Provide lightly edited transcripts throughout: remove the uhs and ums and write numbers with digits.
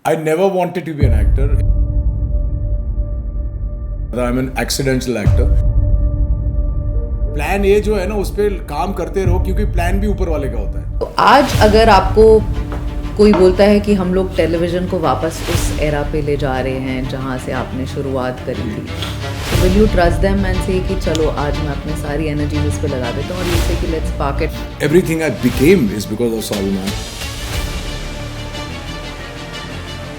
I never wanted to be an actor. I'm an accidental actor. Plan A जो है ना उस पर काम करते रहो क्योंकि प्लान भी ऊपर वाले का होता है. तो आज अगर आपको कोई बोलता है कि हम लोग टेलीविज़न को वापस उस एरा पे ले जा रहे हैं जहाँ से आपने शुरुआत करी थी, तो will you trust them and से कि चलो आज मैं अपनी सारी एनर्जी इस पे लगा देता हूँ और ये से कि let's park it. Everything I became is because of Salman.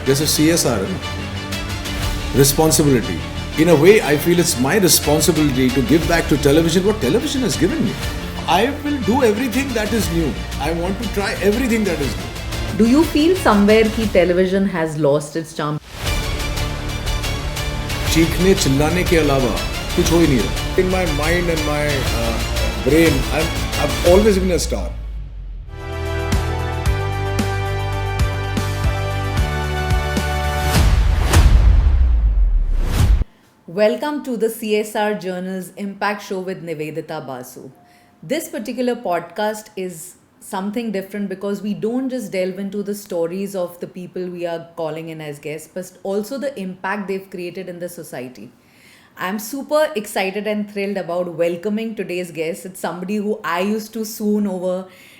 जैसे CSR है ना, responsibility. In a way, I feel it's my responsibility to give back to television what television has given me. I will do everything that is new. I want to try everything that is new. Do you feel somewhere कि television has lost its charm? चीखने चिल्लाने के अलावा कुछ हो ही नहीं रहा. In my mind and my brain, I've always been a star. Welcome to the CSR Journal's Impact Show with Nivedita Basu. This particular podcast is something different because we don't just delve into the stories of the people we are calling in as guests, but also the impact they've created in the society. I'm super excited and thrilled about welcoming today's guest. It's somebody who I used to swoon over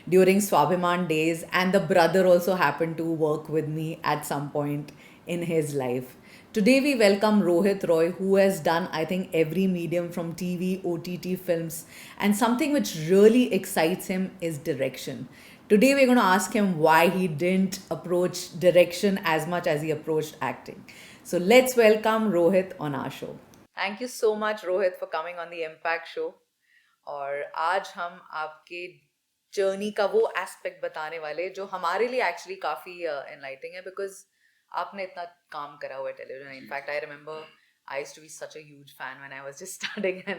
during Swabhiman days, and the brother also happened to work with me at some point in his life. Today we welcome Rohit Roy, who has done, I think, every medium from TV, OTT, films, and something which really excites him is direction. Today we're going to ask him why he didn't approach direction as much as he approached acting. So let's welcome Rohit on our show. Thank you so much, Rohit, for coming on the Impact Show. और आज हम आपके journey का वो aspect बताने वाले जो हमारे लिए एक्चुअली काफ़ी एनलाइटिंग है बिकॉज आपने इतना काम करा हुआ है television. In fact I remember I used to be such a huge fan when I was just starting and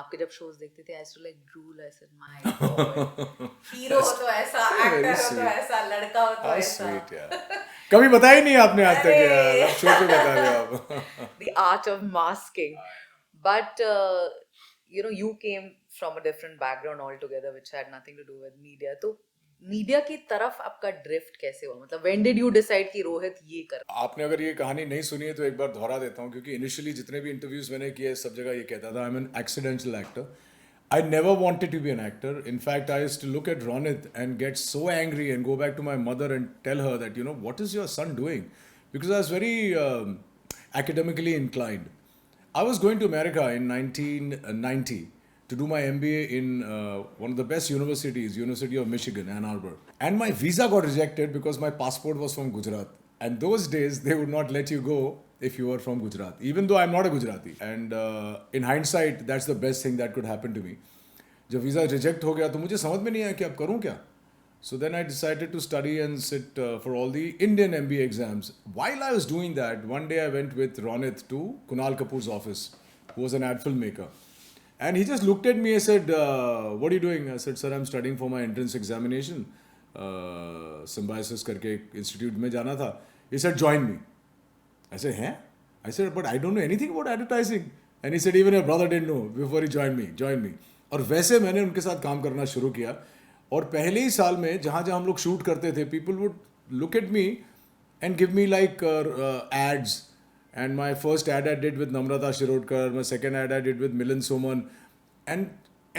आपके जब शोज देखते थे I used to like drool. I said my god, hero हो तो ऐसा, एक्टर हो तो ऐसा, लड़का हो तो ऐसा. स्वीट यार. कभी बताया ही नहीं आपने आज तक यार. अब शो पे बता रहे हो आप. The art of masking. But you came from a different background altogether, which had nothing to do with media. तो मीडिया की तरफ आपका ड्रिफ्ट कैसे हुआ? मतलब when did you decide कि रोहित ये कर? आपने अगर ये कहानी नहीं सुनी है तो एक बार दोहरा देता हूँ क्योंकि इनिशियली जितने भी इंटरव्यूज मैंने किए सब जगह ये कहता था I am an accidental actor. I never wanted to be an actor. In fact, I used to look at Ronit and get so angry and go back to my mother and tell her that, what is your son doing? Because I was very academically inclined. I was going to America in 1990 to do my MBA in one of the best universities, University of Michigan, Ann Arbor. And my visa got rejected because my passport was from Gujarat. And those days, they would not let you go if you were from Gujarat, even though I'm not a Gujarati. And in hindsight, that's the best thing that could happen to me. जब visa reject हो गया तो मुझे समझ में नहीं आया कि अब करूँ क्या. So then I decided to study and sit for all the Indian MBA exams. While I was doing that, one day I went with Ronit to Kunal Kapoor's office, who was an ad filmmaker. And he just looked at me and said, what are you doing? I said, sir, I'm studying for my entrance examination. Symbiosis करके institute में जाना था. He said, join me. I said, huh? I said, but I don't know anything about advertising. And he said, even your brother didn't know before he joined me. Join me. और वैसे मैंने उनके साथ काम करना शुरू किया. और पहले ही साल में जहाँ जहाँ हम लोग शूट करते थे, people would look at me and give me like ads. And my first ad I did with Namrata Shirodkar, my second ad I did with Milind Soman. And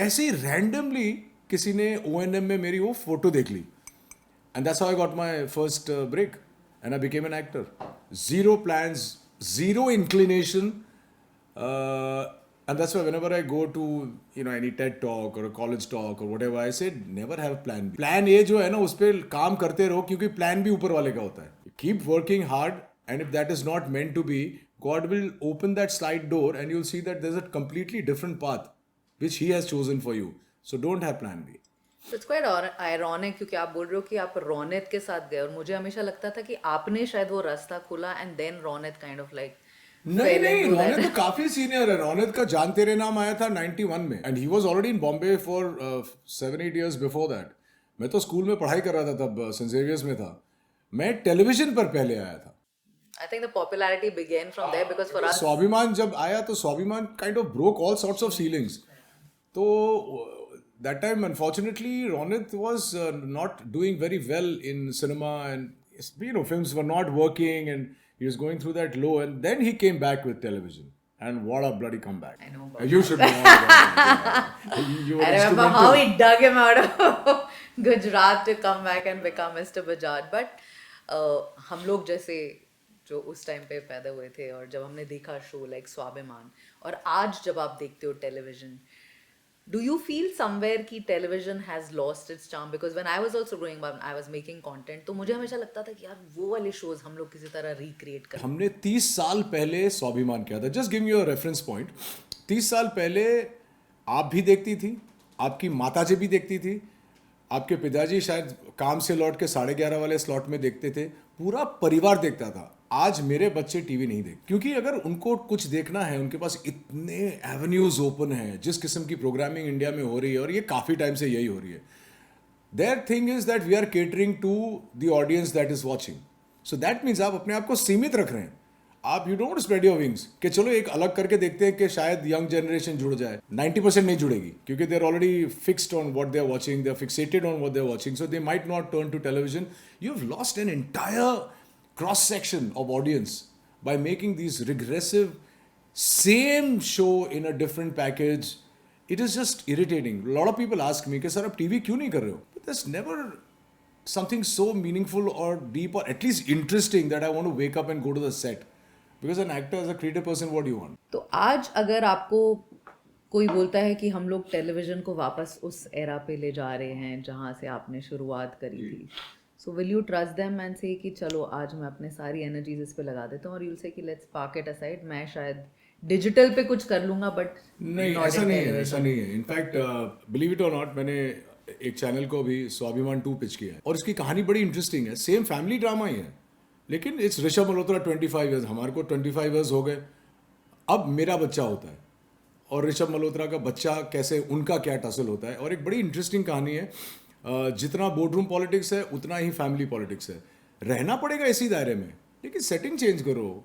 ऐसे ही randomly किसी ने O&M में मेरी वो photo देख ली. And that's how I got my first break. And I became an actor. Zero plans, zero inclination. And that's why whenever I go to any TED talk or a college talk or whatever, I say never have plan B. Plan A जो है ना उस पर काम करते रहो क्योंकि plan B ऊपर वाले का होता है. Keep working hard, and if that is not meant to be, God will open that slide door and you'll see that there's a completely different path which He has chosen for you. So don't have plan B. It's quite ironic क्योंकि आप बोल रहे हो कि आप रोनित के साथ गए और मुझे हमेशा लगता था कि आपने शायद वो रास्ता खोला and then Ronit kind of like नहीं रोनित तो काफी सीनियर है. रोनित का जान तेरे नाम आया था 91 में and he was already in Bombay for 7-8 years before that. मैं तो स्कूल में पढ़ाई कर रहा था तब, सेंट जेवियर्स में था. मैं टेलीविजन पर पहले आया था. I think the popularity began from there because for us स्वाभिमान जब आया तो स्वाभिमान kind of broke all sorts of ceilings. तो that time unfortunately Ronit was not doing very well in cinema and films were not working and he was going through that low, and then he came back with television. And what a bloody comeback. I know about You should know all about it. You were I remember instrumental. how he dug him out of Gujarat to come back and become Mr. Bajaj. But हम लोग जैसे जो उस time पे पैदा हुए थे और जब हमने देखा शो लाइक स्वाभिमान और आज जब आप देखते हो television, do you feel somewhere कि television has lost its charm? Because when I was also growing up, I was making content, तो मुझे हमेशा लगता था कि यार वो वाले shows हम लोग किसी तरह recreate करें. हमने 30 साल पहले स्वाभिमान किया था. Just give me your reference point. 30 साल पहले आप भी देखती थी, आपकी माताजी भी देखती थी, आपके पिताजी शायद काम से लौट के 11:30 वाले स्लॉट में देखते थे, पूरा परिवार देखता था. आज मेरे बच्चे टीवी नहीं देखते क्योंकि अगर उनको कुछ देखना है, उनके पास इतने एवेन्यूज ओपन हैं. जिस किस्म की प्रोग्रामिंग इंडिया में हो रही है, और ये काफ़ी टाइम से यही हो रही है, their thing is that we are catering to the audience that is watching. So that means आप अपने आप को सीमित रख रहे हैं. आप you don't spread your wings कि चलो एक अलग करके देखते हैं कि शायद यंग जनरेशन जुड़ जाए. 90% नहीं जुड़ेगी क्योंकि they are already fixed on what they are watching, they are fixated on what they are watching, so they might not turn to television. You have lost an entire cross section of audience by making these regressive same show in a different package. It is just irritating. A lot of people ask me कि sir आप TV क्यों नहीं कर रहे हो? But there's never something so meaningful or deep or at least interesting that I want to wake up and go to the set. Because an actor, as a creative person, what do you want? तो आज अगर आपको कोई बोलता है कि हम लोग टेलीविजन को वापस उस एरा पे ले जा रहे हैं जहाँ से आपने शुरुआत करी थी, so will you trust them and से कि चलो आज मैं अपने सारी एनर्जीज इस पे लगा देता हूँ, और यूल से कि लेट्स पार्क इट असाइड, मैं शायद डिजिटल पे कुछ कर लूंगा बट नहीं, ऐसा नहीं है, ऐसा नहीं है. इनफैक्ट बिलीव इट और नॉट, मैंने एक चैनल को भी स्वाभिमान 2 पिच किया है और इसकी कहानी बड़ी इंटरेस्टिंग है. सेम फैमिली ड्रामा ही है, लेकिन इट्स ऋषभ मल्होत्रा 25 ईयर्स, हमारे को 25 ईयर्स हो गए. अब मेरा बच्चा होता है और ऋषभ मल्होत्रा का बच्चा कैसे, उनका क्या टसल होता है. और एक बड़ी इंटरेस्टिंग कहानी है. जितना बोर्डरूम पॉलिटिक्स है उतना ही फैमिली पॉलिटिक्स है. रहना पड़ेगा इसी दायरे में, लेकिन सेटिंग चेंज करो.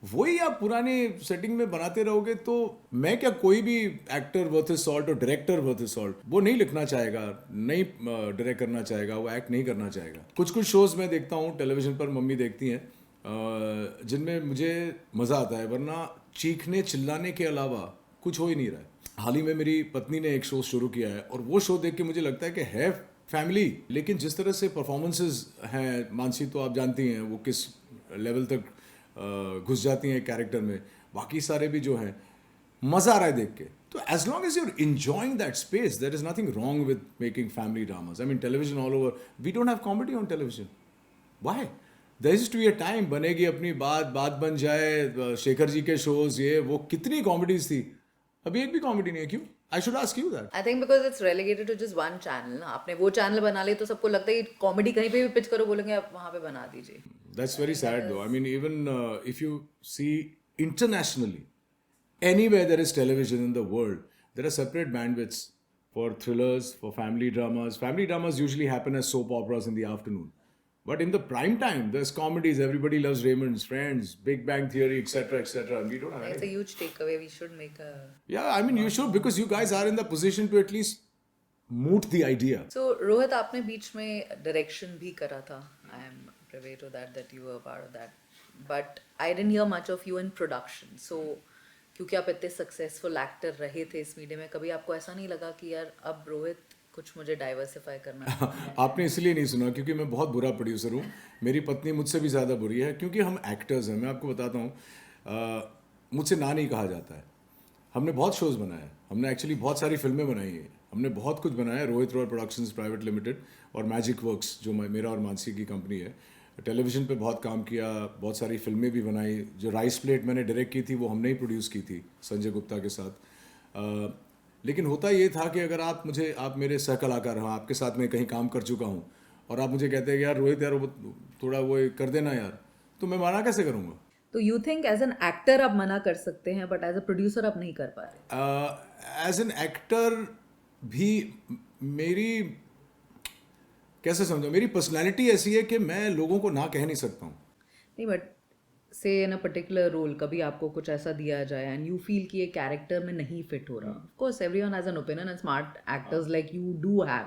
वही आप पुरानी सेटिंग में बनाते रहोगे तो मैं क्या, कोई भी एक्टर वर्थ इज सॉल्ट और डायरेक्टर वर्थ इज सॉल्ट वो नहीं लिखना चाहेगा, नहीं डायरेक्ट करना चाहेगा, वो एक्ट नहीं करना चाहेगा. कुछ कुछ शोज मैं देखता हूँ टेलीविजन पर, मम्मी देखती हैं, जिनमें मुझे मज़ा आता है, वरना चीखने चिल्लाने के अलावा कुछ हो ही नहीं रहा है. हाल ही में मेरी पत्नी ने एक शो शुरू किया है और वो शो देख के मुझे लगता है कि है फैमिली, लेकिन जिस तरह से परफॉर्मेंसेस हैं, मानसी तो आप जानती हैं वो किस लेवल तक घुस जाती हैं कैरेक्टर में, बाकी सारे भी जो हैं, मज़ा आ रहा है देख के. तो as long as you're enjoying that space, there is nothing wrong with making family dramas. I mean television all over, we don't have comedy on television. Why? There used to be a time, बनेगी अपनी बात बन जाए, शेखर जी के shows, ये वो कितनी comedies थी. अभी एक भी कॉमेडी नहीं है. क्यों? I should ask you that. I think because it's relegated to just one channel ना. आपने वो चैनल बना लिया तो सबको लगता है कि कॉमेडी कहीं पे भी पिच करो, बोलेंगे आप वहाँ पे बना दीजिए. That's very sad though. I mean, even if you see internationally, anywhere there is television in the world, there are separate bandwidths for thrillers, for family dramas. Family dramas usually happen as soap operas in the afternoon. But in the prime time, there's comedies. Everybody loves Raymond's, Friends, Big Bang Theory, etc., etc. We don't have It's a any. huge takeaway. We should make a. Yeah, I mean, you should, because you guys are in the position to at least moot the idea. So Rohit, आपने बीच में direction भी करा था. I am privy to that you were part of that. But I didn't hear much of you in production. So क्योंकि आप इतने successful actor रहे थे इस मीडिया में, कभी आपको ऐसा नहीं लगा कि यार अब रोहित कुछ मुझे डाइवर्सिफाई करना है? आपने इसलिए नहीं सुना क्योंकि मैं बहुत बुरा प्रोड्यूसर हूँ. मेरी पत्नी मुझसे भी ज़्यादा बुरी है क्योंकि हम एक्टर्स हैं. मैं आपको बताता हूँ, मुझसे ना नहीं कहा जाता है. हमने बहुत शोज़ बनाए हैं, हमने एक्चुअली बहुत सारी फिल्में बनाई हैं, हमने बहुत कुछ बनाया है. Rohit Roy productions private limited और मैजिक वर्क्स जो मेरा और मानसी की कंपनी है. टेलीविज़न पे बहुत काम किया, बहुत सारी फिल्में भी बनाई. जो राइस प्लेट मैंने डायरेक्ट की थी वो हमने ही प्रोड्यूस की थी संजय गुप्ता के साथ. लेकिन होता ये था कि अगर आप मेरे सह कलाकार हैं, आपके साथ मैं कहीं काम कर चुका हूँ और आप मुझे कहते हैं कि यार रोहित यार वो थोड़ा वो कर देना यार, तो मैं मना कैसे करूँगा? तो you think as an actor आप मना कर सकते हैं बट एज अ प्रोड्यूसर आप नहीं कर पा रहे? एज एन एक्टर भी मेरी, कैसे समझो, मेरी पर्सनैलिटी ऐसी है कि मैं लोगों को ना कह नहीं सकता हूँ. नहीं, बट से इन अ पर्टिकुलर रोल कभी आपको कुछ ऐसा दिया जाए एंड यू फील कि ये कैरेक्टर में नहीं फिट हो रहा. Of course everyone has an opinion and smart actors like you do have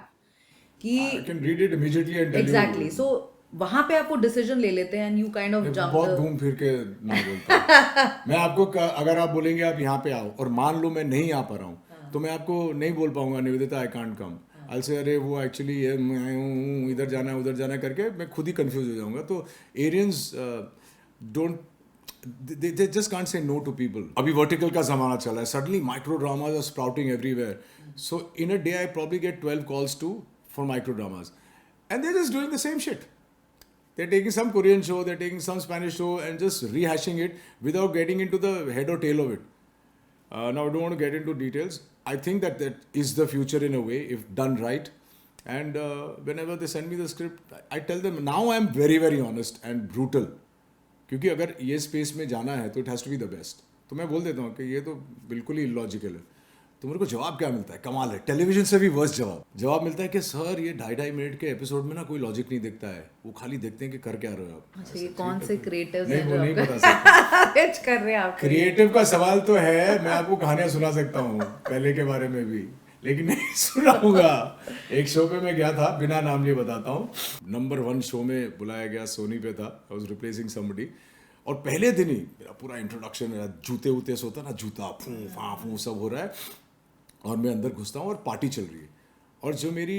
कि I can read it immediately and tell you. Exactly. So वहां पे आप वो डिसीजन ले लेते हैं and you kind of jump बहुत घूम फिर के ना बोलता हूँ। मैं आपको अगर आप बोलेंगे आप यहाँ पे आओ और मान लो मैं नहीं आ पा रहा हूँ तो मैं आपको नहीं बोल पाऊंगा निवेदिता आई कांट कम। आई से अरे वो एक्चुअली ये मैं हूँ, इधर जाना है उधर जाना है करके मैं खुद ही कंफ्यूज हो जाऊंगा। तो Aryans don't they just can't say no to people. अभी वर्टिकल का ज़माना चला है, suddenly micro dramas are sprouting everywhere. So in a day I probably get 12 calls for micro dramas, and they're just doing the same shit. They're taking some Korean show, they're taking some Spanish show, and just rehashing it without getting into the head or tail of it. Now I don't want to get into details. I think that is the future in a way if done right. And whenever they send me the script, I tell them now I'm very very honest and brutal. क्योंकि अगर ये space में जाना है तो it has to be the best. तो मैं बोल देता हूँ कि ये तो बिल्कुल ही इलॉजिकल है। तो मेरे को जवाब क्या मिलता है, कमाल है, टेलीविजन से भी वर्स्ट जवाब मिलता है कि सर ये 2.5 मिनट के एपिसोड में ना कोई लॉजिक नहीं दिखता है, वो खाली देखते हैं कि कर क्या रहे हो आप। अच्छा, ये कौन से क्रिएटिव्स नहीं हैं वो जो नहीं आपको बता सकता। pitch कर रहे हैं आप? क्रिएटिव का सवाल तो है, मैं आपको कहानियां सुना सकता हूँ पहले के बारे में भी, लेकिन नहीं सुनाऊंगा। एक शो पे मैं गया था, बिना नाम लिए बताता हूँ, नंबर 1 शो में बुलाया गया, सोनी पे था, आई वाज रिप्लेसिंग समबडी। और पहले दिन ही मेरा पूरा इंट्रोडक्शन, मेरा जूते वूते से होता ना, जूता फूं फां फूं सब हो रहा है, और मैं अंदर घुसता हूँ और पार्टी चल रही है। और जो मेरी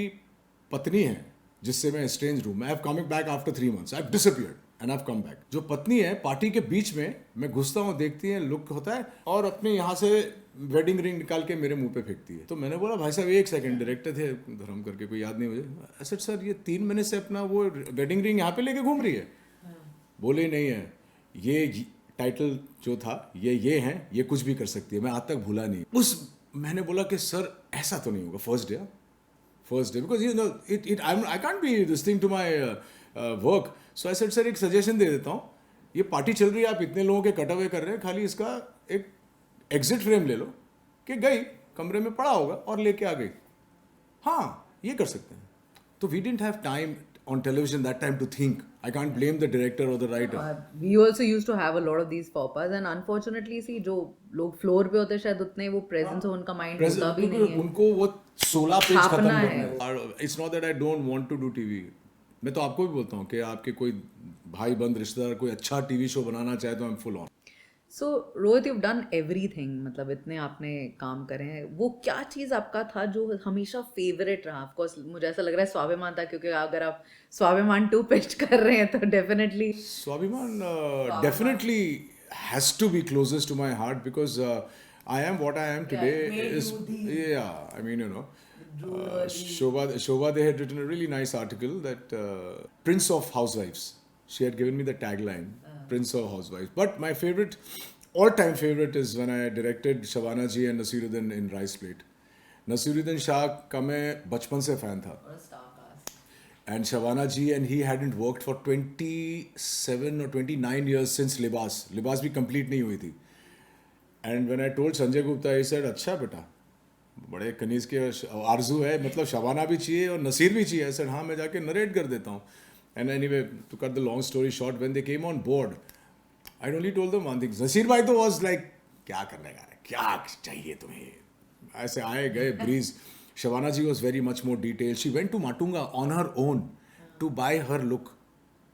पत्नी है जिससे मैं स्ट्रेंज हूँ, I have coming back after 3 months, I have disappeared and I have come back. जो पत्नी है, पार्टी के बीच में मैं घुसता हूँ, देखती है, लुक होता है, और अपने यहाँ से वेडिंग रिंग निकाल के मेरे मुंह पे फेंकती है। तो मैंने बोला भाई साहब 1 सेकंड, डायरेक्टर थे धर्म करके, कोई याद नहीं मुझे, ऐसे सर ये 3 महीने से अपना वो वेडिंग रिंग यहाँ पे लेके घूम रही है। बोले नहीं है, ये टाइटल जो था ये है, ये कुछ भी कर सकती है, मैं आज तक भूला नहीं। मैंने बोला कि सर ऐसा तो नहीं होगा first day, because you know it I can't be this thing to my work. So I said sir एक सजेशन दे देता हूँ, ये पार्टी चल रही है, आप इतने लोगों के कट अवे कर रहे हैं, खाली इसका एक एग्जिट फ्रेम ले लो कि गई कमरे में पड़ा होगा और लेके आ गई। हाँ ये कर सकते हैं। तो we didn't have time on television that time to think. I can't blame the director or the writer. We also used to have a lot of these pop-ups and unfortunately see जो लोग floor पे होते हैं शायद उतने वो presence हो, उनका माइंड होता भी नहीं है, उनको वो 16 पेज खत्म छापना करना है। है। It's not that I don't want to do TV. मैं तो आपको भी बोलता हूँ कि आपके कोई भाई बंद रिश्तेदार कोई अच्छा टीवी शो बनाना चाहे तो I am full on. So Rohit, you've done everything, मतलब इतने आपने काम करे हैं, वो क्या चीज़ आपका था जो हमेशा फेवरेट रहा? ऑफकोर्स मुझे ऐसा लग रहा है स्वाभिमान था, क्योंकि अगर आप स्वाभिमान 2 पिच कर रहे हैं तो definitely Swabiman definitely has to be closest to my heart because I am what I am today. I mean, you know, Shobha, they had written a really nice article that Prince of Housewives. She had given me the tagline, Prince of Housewives. But my favorite, all-time favorite, is when I directed Shabana ji and Nasiruddin in Rice Plate. Nasiruddin Shah का मैं बचपन से fan था. And Shabana ji and he hadn't worked for 27 or 29 years since Libas. Libas भी complete नहीं हुई थी. And when I told Sanjay Gupta, he said, अच्छा बेटा, बड़े कनीज के आरजू है, मतलब शबाना भी चाहिए और नसीर भी चाहिए। I said, हाँ मैं जाके नरेट कर देता हूँ। And anyway, to cut the long story short, when they came on board, I only told them one thing. Nasir bhai तो was like, क्या करने का है, क्या चाहिए तुम्हें? ऐसे आए गए breeze. Shabana ji was very much more detailed. She went to Matunga on her own to buy her look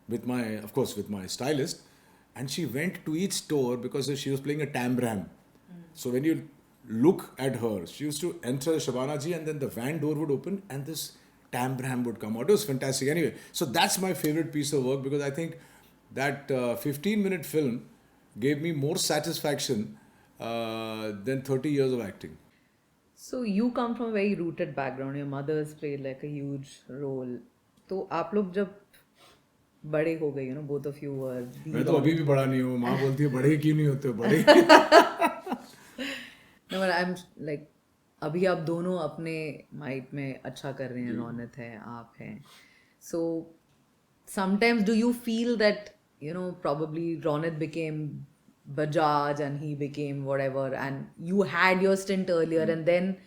with my stylist. And she went to each store because she was playing a tambram. So when you look at her, she used to enter Shabana ji and then the van door would open and this tambram would come out. It was fantastic. Anyway, so that's my favorite piece of work because I think that 15-minute film gave me more satisfaction than 30 years of acting. So you come from a very rooted background. Your mother's played like a huge role. तो आप लोग जब बड़े हो गए, both of you were. मैं तो अभी भी बड़ा नहीं हूँ। माँ बोलती है बड़े क्यों नहीं होते हो, बड़े। No, but I'm like, अभी आप दोनों अपने माइट में अच्छा कर रहे हैं, रौनक है, आप हैं. So sometimes do you feel that, probably Ronit became Bajaj and he became whatever, and you had your stint earlier, and then,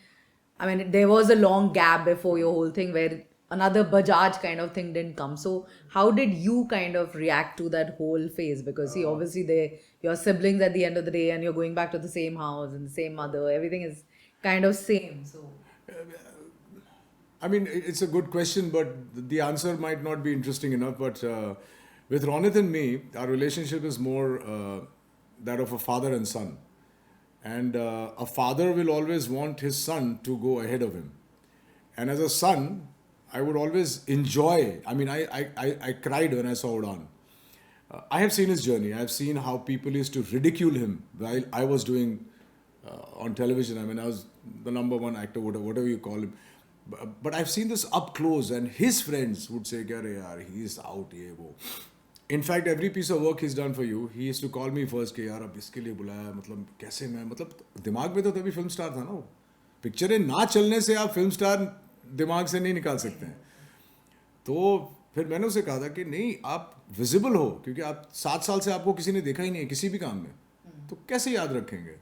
I mean, there was a long gap before your whole thing where another Bajaj kind of thing didn't come. So how did you kind of react to that whole phase? Because see, obviously your siblings at the end of the day, and you're going back to the same house and the same mother, everything is kind of same. So I mean, it's a good question, but the answer might not be interesting enough. But with Ronit and me, our relationship is more that of a father and son. And a father will always want his son to go ahead of him. And as a son, I would always enjoy. I mean, I cried when I saw Udan. I have seen his journey. I have seen how people used to ridicule him while I was doing on television. I mean, I was the number one actor, whatever you call him. But I've seen this up close, and his friends would say, "Kare yaar, he's out, ye wo." In fact, every piece of work he's done for you, he used to call me first कि यार अब इसके लिए बुलाया मतलब कैसे मैं मतलब दिमाग में तो तभी फिल्म स्टार था ना वो पिक्चरें ना चलने से आप फिल्म स्टार दिमाग से नहीं निकाल सकते हैं तो फिर मैंने उसे कहा था कि नहीं आप विजिबल हो क्योंकि आप 7 साल से आपको किसी ने देखा ही नहीं है किसी भी काम में तो कैसे याद रखेंगे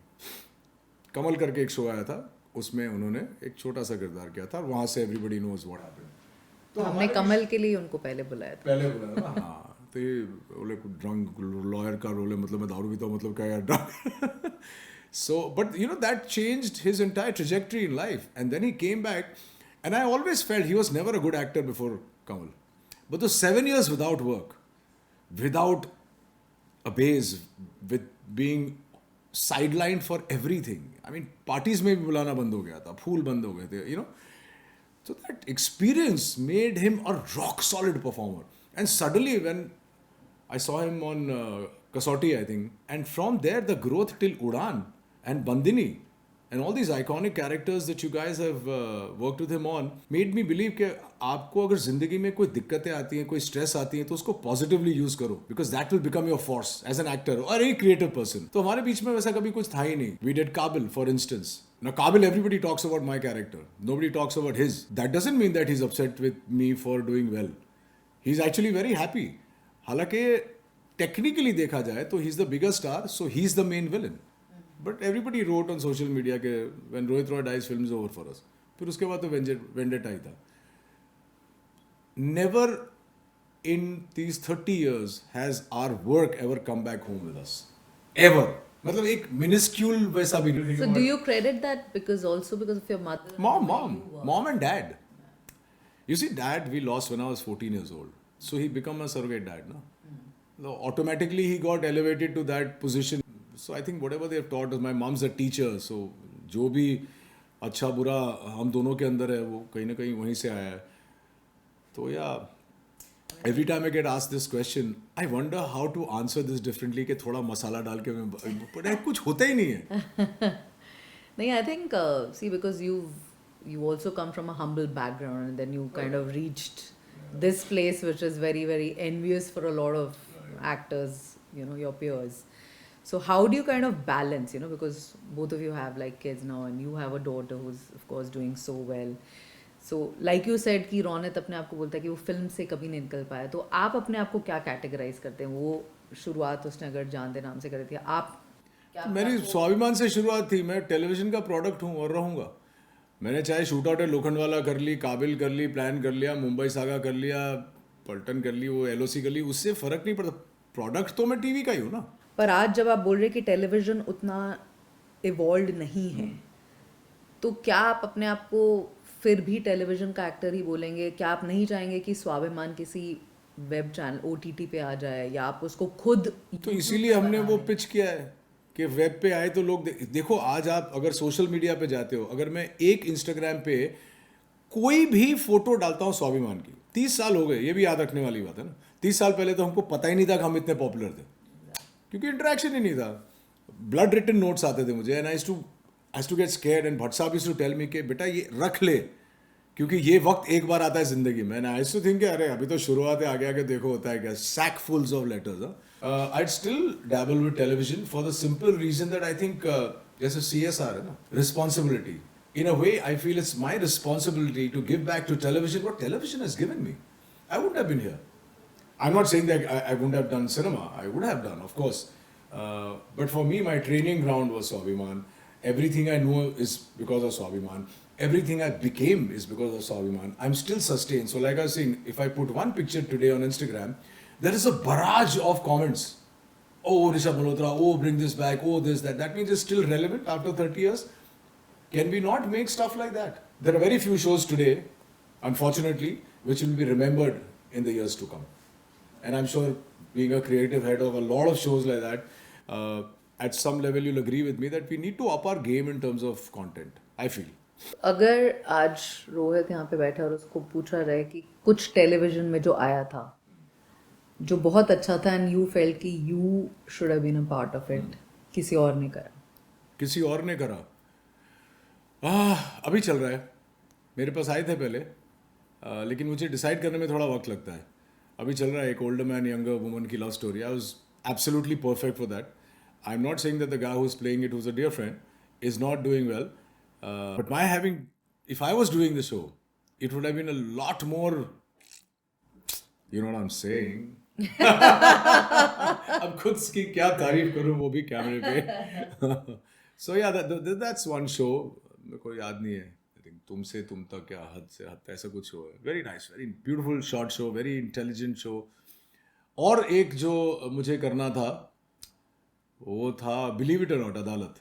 कमल करके एक शो आया था उसमें उन्होंने एक छोटा सा किरदार किया था वहाँ से एवरीबडी नोज व्हाट हैपेंड तो हमने कमल के लिए उनको पहले बुलाया था पहले बुलाया ना हाँ तो ये बोले ड्रंक लॉयर का रोल है मतलब मैं दारू पीता हूँ मतलब क्या यार drunk so but you know that changed his entire trajectory in life and then he came back and I always felt he was never a good actor before Kamal but those 7 years without work without a base with being sidelined for everything I mean parties में भी बुलाना बंद हो गया था फूल बंद हो गए थे you know so that experience made him a rock solid performer and suddenly when I saw him on Kasauti, I think. And from there, the growth till Udan and Bandini and all these iconic characters that you guys have worked with him on made me believe कि आपको अगर जिंदगी में कोई दिक्कतें आती हैं कोई स्ट्रेस आती हैं तो उसको पॉजिटिवली यूज करो because that will become your force as an actor और ए क्रिएटिव पर्सन तो हमारे बीच में वैसा कभी कुछ था ही नहीं वी डिड काबिल for instance Now, Kabil, everybody talks about my character. Nobody talks about his. That doesn't mean that he's upset with me for doing well. He's actually very happy. हालांकि टेक्निकली देखा जाए तो he is the bigger star so he is the main villain but everybody wrote on social media के when Rohit Roy dies film is over for us फिर उसके बाद तो vendetta ही था never in these 30 years has our work ever come back home with us ever मतलब एक minuscule वैसा भी So do you credit that because of your mother? mom and dad you see dad we lost when I was 14 years old so he became a surrogate dad no so automatically he got elevated to that position so I think whatever they have taught us my mom's a teacher so जो भी अच्छा बुरा हम दोनों के अंदर है वो कहीं ना कहीं वहीं से आया है तो या every time I get asked this question I wonder how to answer this differently कि थोड़ा मसाला डाल के मैं but कुछ होता ही नहीं है नहीं, I think see because you also come from a humble background and then you kind of reached this place which is very very envious for a lot of actors, you know, your peers. So how do you kind of balance, you know, because both of you have like kids now and you have a daughter who's of course doing so well. So like you said कि रोनित अपने आप को बोलता है कि वो film से कभी नहीं निकल पाया तो आप अपने आप को क्या कैटेगराइज करते हैं वो शुरुआत उसने अगर जान दे नाम से करी थी आप क्या मेरी स्वाभिमान से शुरुआत थी मैं टेलीविजन का प्रोडक्ट हूँ और रहूँगा मैंने चाहे शूट आउट है लोखंडवाला कर ली काबिल कर ली प्लान कर लिया मुंबई सागा कर लिया पलटन कर ली वो एलओसी कर ली उससे फर्क नहीं पड़ता प्रोडक्ट तो मैं टीवी का ही हूँ ना पर आज जब आप बोल रहे कि टेलीविजन उतना इवॉल्व नहीं है तो क्या आप अपने आप को फिर भी टेलीविजन का एक्टर ही बोलेंगे क्या आप नहीं चाहेंगे कि स्वाभिमान किसी वेब चैनल ओटीटी पे आ जाए या आप उसको खुद तो इसीलिए हमने वो पिच किया है कि वेब पे आए तो लोग देखो आज आप अगर सोशल मीडिया पे जाते हो अगर मैं एक इंस्टाग्राम पे कोई भी फोटो डालता हूँ स्वाभिमान की 30 साल हो गए ये भी याद रखने वाली बात है ना 30 साल पहले तो हमको पता ही नहीं था कि हम इतने पॉपुलर थे क्योंकि इंटरेक्शन ही नहीं था ब्लड रिटन नोट्स आते थे मुझे and I to get scared and Bhatt साहब यूज्ड टू टेल मी कि बेटा ये रख ले क्योंकि ये वक्त एक बार आता है जिंदगी में आई टू थिंक अरे अभी तो शुरुआत है आगे आगे देखो होता है क्या sackfuls of letters I still dabble with television for the simple reason that I think जैसे CSR है ना responsibility in a way I feel it's my responsibility to give back to television what television has given me I wouldn't have been here I'm not saying that I wouldn't have done cinema I would have done of course but for me my training ground was Swabhiman everything I know is because of Swabhiman everything I became is because of Swabhiman I'm still sustained so like I was saying if I put one picture today on Instagram there is a barrage of comments oh Rishabh Malhotra oh bring this back oh this that means it's still relevant after 30 years Can we not make stuff like that? There are very few shows today unfortunately, which will be remembered in the years to come. And I'm sure, being a creative head of a lot of shows like that, at some level you'll agree with me that we need to up our game in terms of content, I feel. अगर आज रोहित यहाँ पे बैठा और उसको पूछा जाए कि कुछ टेलीविजन में जो आया था जो बहुत अच्छा था एंड यू फेल्ट कि you should have been a part of it, किसी और ने करा, किसी और ने करा, अभी चल रहा है, मेरे पास आए थे पहले, लेकिन मुझे डिसाइड करने में थोड़ा वक्त लगता है. अभी चल रहा है एक ओल्डर मैन यंगर वुमन की love story. I was absolutely perfect for that. I am not saying that the guy who is playing it, who is a dear friend, is not doing well, but my having, if I was doing the show, it would have been a lot more, you know what I am saying. अब खुद की क्या तारीफ करूं, वो भी कैमरे पे. सो या दैट्स वन शो, मेरे को याद नहीं है, आई थिंक तुमसे तुम तक क्या हद से हद, ऐसा कुछ शो है. Very nice, very beautiful short show, very intelligent show. और एक जो मुझे करना था वो था बिलीव इट और नॉट, अदालत.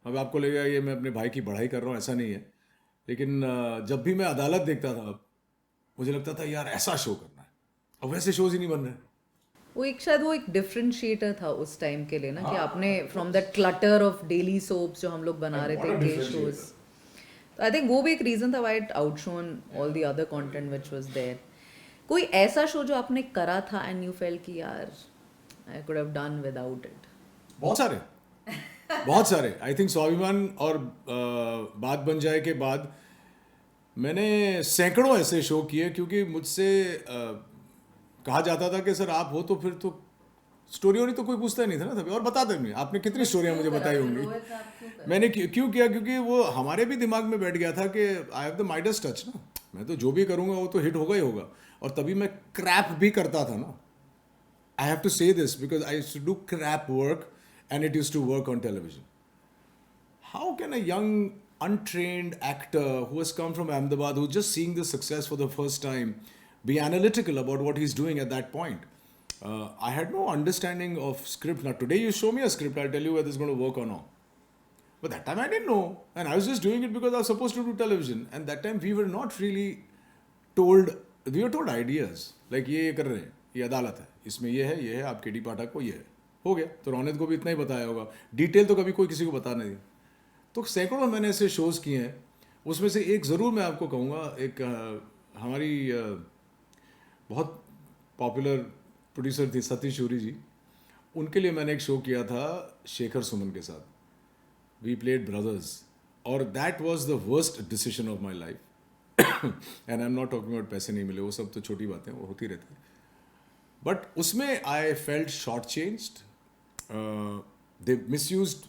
अब आपको लगेगा ये मैं अपने भाई की बढ़ाई कर रहा हूँ, ऐसा नहीं है, लेकिन जब भी मैं अदालत देखता था मुझे लगता था यार ऐसा शो करना है. अब वैसे शोज ही नहीं बन रहे. वो एक शायद वो एक डिफरेंशिएटर था उस टाइम के लिए ना कि आपने from that clutter of daily soaps जो हम लोग बना रहे थे के शोज, तो आई थिंक वो भी एक रीजन था why it outshone all the other content which was there. कोई ऐसा शो जो आपने करा था एंड यू फेल्ट कि यार I could have done without it? बहुत सारे, बहुत सारे. आई थिंक स्वाभिमान और बात बन जाए के बाद मैंने सैकड़ों ऐसे शो किए, क्योंकि मुझसे कहा जाता था कि सर आप हो तो फिर तो स्टोरी वोरी तो कोई पूछता ही नहीं था ना तभी, और बताते नहीं आपने कितनी स्टोरियाँ मुझे बताई होंगी. मैंने क्यों किया, क्योंकि वो हमारे भी दिमाग में बैठ गया था कि I have the Midas touch ना, मैं तो जो भी करूँगा वो तो हिट होगा ही होगा. और तभी मैं क्रैप भी करता था ना. I have to say this because I used to do crap work and it used to work on television. How can a young, untrained actor who has come from Ahmedabad, who's just seeing the success for the first time, be analytical about what he's doing at that point? I had no understanding of script. Now, today you show me a script, I'll tell you whether it's going to work or not. But that time I didn't know. And I was just doing it because I was supposed to do television. And that time we were not really told, we were told ideas. Like, ये कर रहे हैं, ये अदालत है, इसमें ये है, आप केडी पाठक को ये है, हो गया. तो रौनक को भी इतना ही बताया होगा, डिटेल तो कभी कोई किसी को बता नहीं. तो सैकड़ों मैंने ऐसे शोज़ किए हैं. उसमें से एक ज़रूर मैं आपको कहूँगा, एक हमारी बहुत पॉपुलर प्रोड्यूसर थी सतीश शूरी जी, उनके लिए मैंने एक शो किया था शेखर सुमन के साथ. वी प्लेड ब्रदर्स, और that was the worst decision of my life. And I am not talking about पैसे नहीं मिले, वो सब तो छोटी बातें, वो होती रहती है. बट उसमें I felt short changed. They misused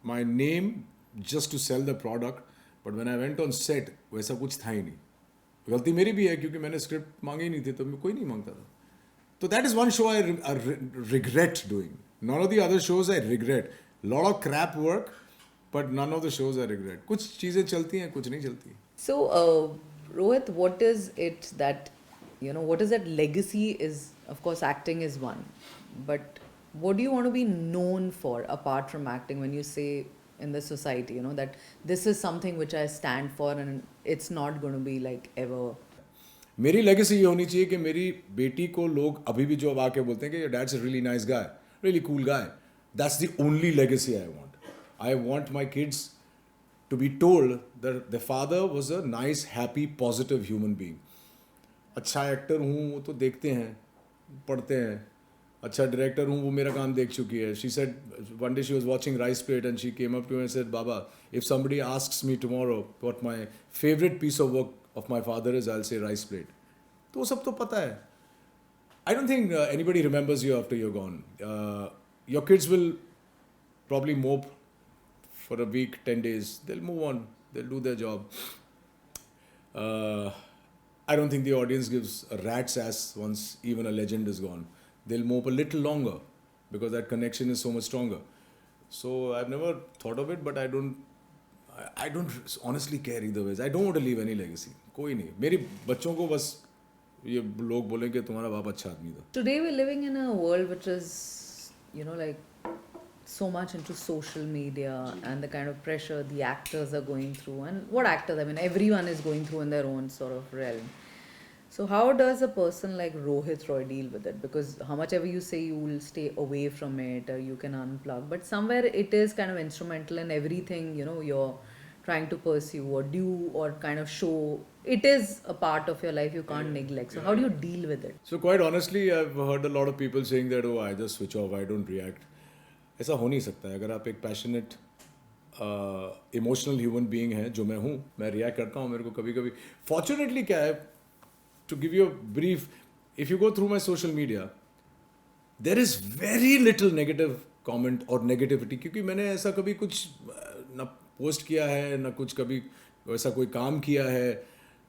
my name just to sell the product. But when I went on set वैसा कुछ था ही नहीं. गलती मेरी भी है क्योंकि मैंने स्क्रिप्ट मांगी नहीं थी, तो कोई नहीं मांगता था. तो that is one show I regret doing. None of the other shows I regret. Lot of crap work, but none of the shows I regret. कुछ चीज़ें चलती हैं, कुछ नहीं चलती. So, Rohit, what is it that, what is that legacy is, of course, acting is one, but what do you want to be known for apart from acting when you say in the society, that this is something which I stand for and it's not going to be like ever. मेरी legacy ये होनी चाहिए कि मेरी बेटी को लोग अभी भी जो अब आके बोलते हैं कि your dad's a really nice guy, really cool guy. That's the only legacy I want. I want my kids to be told that the father was a nice, happy, positive human being. अच्छा actor हूँ वो तो देखते हैं, पढ़ते हैं. अच्छा director हूँ वो मेरा काम देख चुकी है. She said one day she was watching Rice Plate and she came up to me and said, Baba, if somebody asks me tomorrow what my favorite piece of work of my father is, I'll say Rice Plate. तो वो सब तो पता है. I don't think anybody remembers you after you're gone. Your kids will probably mope for a week, 10 days, they'll move on, they'll do their job. I don't think the audience gives a rat's ass once even a legend is gone. They'll mope a little longer because that connection is so much stronger. So I've never thought of it, but I don't honestly care either ways. I don't want to leave any legacy. कोई नहीं. मेरे बच्चों को बस ये लोग बोलें कि तुम्हारा बाप अच्छा आदमी था. Today we're living in a world which is, like so much into social media and the kind of pressure the actors are going through, and what actors, I mean everyone is going through in their own sort of realm. So how does a person like Rohit Roy deal with it? Because how much ever you say you will stay away from it or you can unplug, but somewhere it is kind of instrumental in everything, you know, you're trying to pursue or do or kind of show. It is a part of your life you can't neglect. So how do you deal with it? So quite honestly, I've heard a lot of people saying that, oh, I just switch off, I don't react. ऐसा हो नहीं सकता है. अगर आप एक passionate emotional human being है जो मैं हूँ, मैं रिएक्ट करता हूँ. मेरे को कभी कभी फॉर्चुनेटली क्या है, to give you a brief, if you go through my social media there is very little negative comment और नेगेटिविटी, क्योंकि मैंने ऐसा कभी कुछ ना पोस्ट किया है, ना कुछ कभी वैसा कोई काम किया है,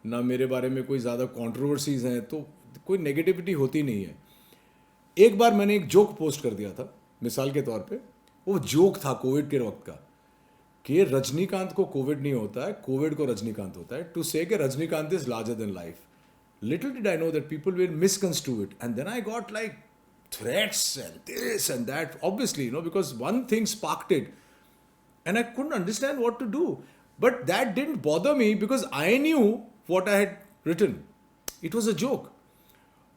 ना मेरे बारे में कोई ज़्यादा कॉन्ट्रोवर्सीज़ हैं, तो कोई नेगेटिविटी होती नहीं है. एक बार मैंने एक जोक पोस्ट कर दिया था मिसाल के तौर पे. वो जोक था कोविड के वक्त का कि रजनीकांत को कोविड नहीं होता है, कोविड को रजनीकांत होता है, टू से कि Rajinikanth is larger than life. Little did I know that people will misconstrue it, and then I got like threats and this and that, obviously, you know, because one thing sparked it and I couldn't understand what to do. But that didn't bother me because I knew what I had written. It was a joke.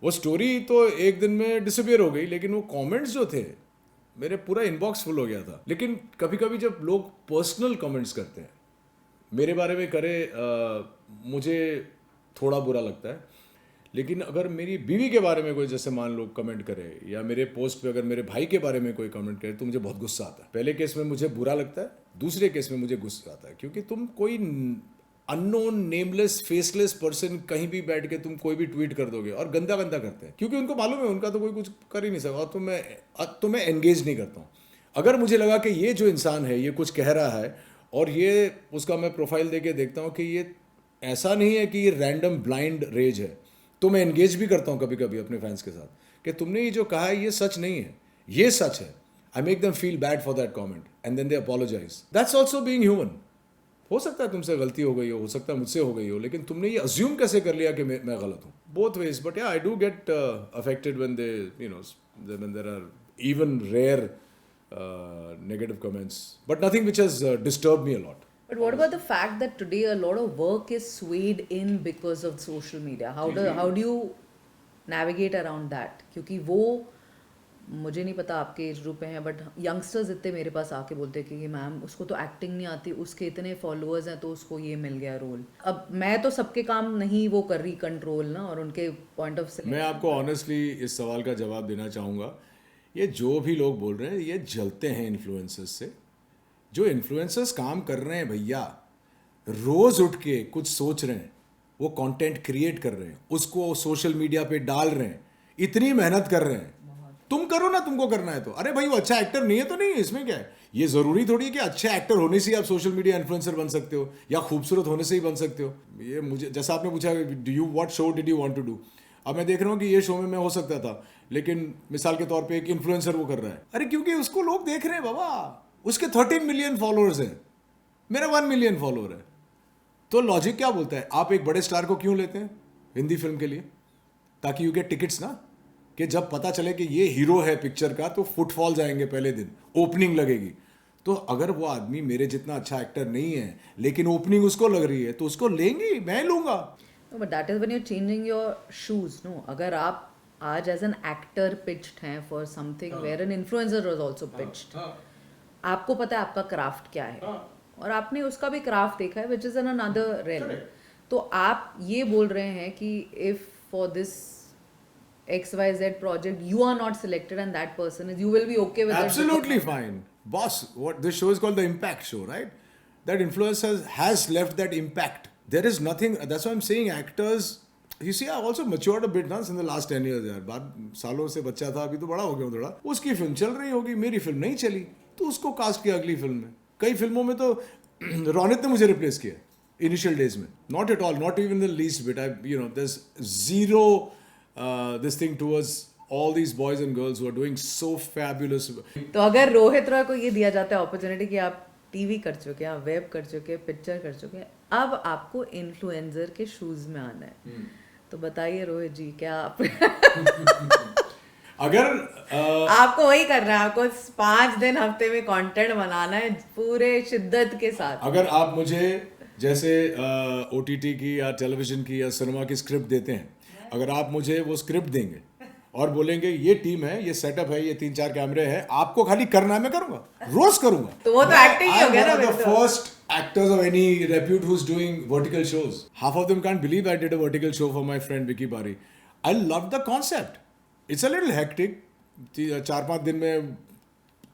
वो story तो एक दिन में disappear हो गई, लेकिन वो comments जो थे मेरे पूरा इनबॉक्स फुल हो गया था. लेकिन कभी कभी जब लोग पर्सनल कमेंट्स करते हैं मेरे बारे में करे, मुझे थोड़ा बुरा लगता है. लेकिन अगर मेरी बीवी के बारे में कोई जैसे मान लो कमेंट करे, या मेरे पोस्ट पे अगर मेरे भाई के बारे में कोई कमेंट करे, तो मुझे बहुत गुस्सा आता है. पहले केस में मुझे बुरा लगता है, दूसरे केस में मुझे गुस्सा आता है, क्योंकि तुम कोई अननोन नेमलेस फेसलेस पर्सन कहीं भी बैठ के तुम कोई भी ट्वीट कर दोगे और गंदा गंदा करते हैं, क्योंकि उनको मालूम है उनका तो कोई कुछ कर ही नहीं सकता. और तो मैं एंगेज नहीं करता हूँ. अगर मुझे लगा कि ये जो इंसान है ये कुछ कह रहा है और ये उसका मैं प्रोफाइल दे के देखता हूँ कि ये ऐसा नहीं है कि ये रैंडम ब्लाइंड रेज है, तो मैं एंगेज भी करता हूँ कभी कभी अपने फैंस के साथ कि तुमने ये जो कहा है ये सच नहीं है, ये सच है. I make them feel bad for that comment and then they apologise. That's also being human. हो सकता है तुमसे गलती हो गई हो सकता है मुझसे हो गई हो, लेकिन तुमने ये अज्यूम कैसे कर लिया कि मैं गलत हूँ. Both ways. But yeah I do get affected when they you know when there are even rare negative comments, but nothing which has disturbed me a lot. But what about the fact that today a lot of work is swayed in because of social media? How do you navigate around that? क्योंकि वो मुझे नहीं पता आपके age group में है, but youngsters इतने मेरे पास आके बोलते हैं कि मैम उसको तो एक्टिंग नहीं आती, उसके इतने फॉलोअर्स हैं तो उसको ये मिल गया रोल. अब मैं तो सबके काम नहीं वो कर रही कंट्रोल ना, और उनके पॉइंट ऑफ मैं आपको ऑनेस्टली इस सवाल का जवाब देना चाहूँगा. ये जो भी लोग बोल रहे हैं ये जलते हैं इन्फ्लुएंसर्स से. जो इन्फ्लुएंसर्स काम कर रहे हैं भैया, रोज उठ के कुछ सोच रहे हैं, वो कंटेंट क्रिएट कर रहे हैं, उसको सोशल मीडिया पे डाल रहे हैं, इतनी मेहनत कर रहे हैं. तुम करो ना, तुमको करना है तो. अरे भाई वो अच्छा एक्टर नहीं है तो नहीं, इसमें क्या है. ये ज़रूरी थोड़ी है कि अच्छे एक्टर होने से ही आप सोशल मीडिया इन्फ्लुएंसर बन सकते हो या खूबसूरत होने से ही बन सकते हो. ये मुझे जैसा आपने पूछा do you what show did you want to do. अब मैं देख रहा हूँ कि ये शो में मैं हो सकता था, लेकिन मिसाल के तौर पे एक इन्फ्लुएंसर वो कर रहा है. अरे क्योंकि उसको लोग देख रहे हैं बाबा, उसके 13 मिलियन फॉलोअर्स हैं, मेरा 1 मिलियन फॉलोअर है. तो लॉजिक क्या बोलता है, आप एक बड़े स्टार को क्यों लेते हैं हिंदी फिल्म के लिए? ताकि यू गेट टिकट्स ना, कि जब पता चले कि ये हीरो है पिक्चर का तो फुटफॉल जाएंगे, पहले दिन ओपनिंग लगेगी. तो अगर वो आदमी मेरे जितना अच्छा एक्टर नहीं है लेकिन ओपनिंग उसको लग रही है तो उसको लेंगे, मैं लूंगा. No, but that is when you're changing your shoes, no? अगर आप आज as an actor pitched हैं for something where an influencer was also pitched, आपको पता है आपका क्राफ्ट क्या है, और आपने उसका भी क्राफ्ट देखा है which is in another realm. तो आप ये बोल रहे हैं कि if for this XYZ project you are not selected and that person is, you will be okay with it. Absolutely fine. Boss, what this show is called the Impact Show, right? That influencer has left that impact. There is nothing, that's why I'm saying actors, you see I've also matured a bit now in the last 10 years यार. बाद सालों से बच्चा था, अभी तो बड़ा हो गया थोड़ा. उसकी फिल्म चल रही होगी, मेरी फिल्म नहीं चली, तो उसको कास्ट किया अगली फिल्म में. कई फिल्मों में तो रोनित ने मुझे रिप्लेस किया इनिशियल डेज में. Not at all, not even the least bit. I you know there's zero this thing towards all these boys and girls who are doing so fabulous. तो अगर रोहित रॉय को ये दिया जाता है अपॉर्चुनिटी कि आप टीवी कर चुके हैं, आप वेब कर चुके हैं, पिक्चर कर चुके हैं, अब आपको इन्फ्लुएंसर के शूज में आना है, तो बताइए रोहित जी क्या आप अगर आपको वही करना है, आपको 5 दिन हफ्ते में कंटेंट बनाना है पूरे शिद्दत के साथ। अगर आप मुझे जैसे OTT की या टेलीविजन की या सिनेमा की स्क्रिप्ट देते हैं, अगर आप मुझे वो स्क्रिप्ट देंगे और बोलेंगे ये टीम है, ये सेटअप है, ये 3-4 कैमरे हैं, आपको खाली करना है, मैं करूंगा, रोज करूंगा। तो वो तो एक्टिंग ही हो गया ना the फिर तो। first actors of any repute who's doing vertical shows. Half of them can't believe I did a vertical show for my friend Vicky Bari. I loved the concept. It's a little hectic. 4-5 दिन में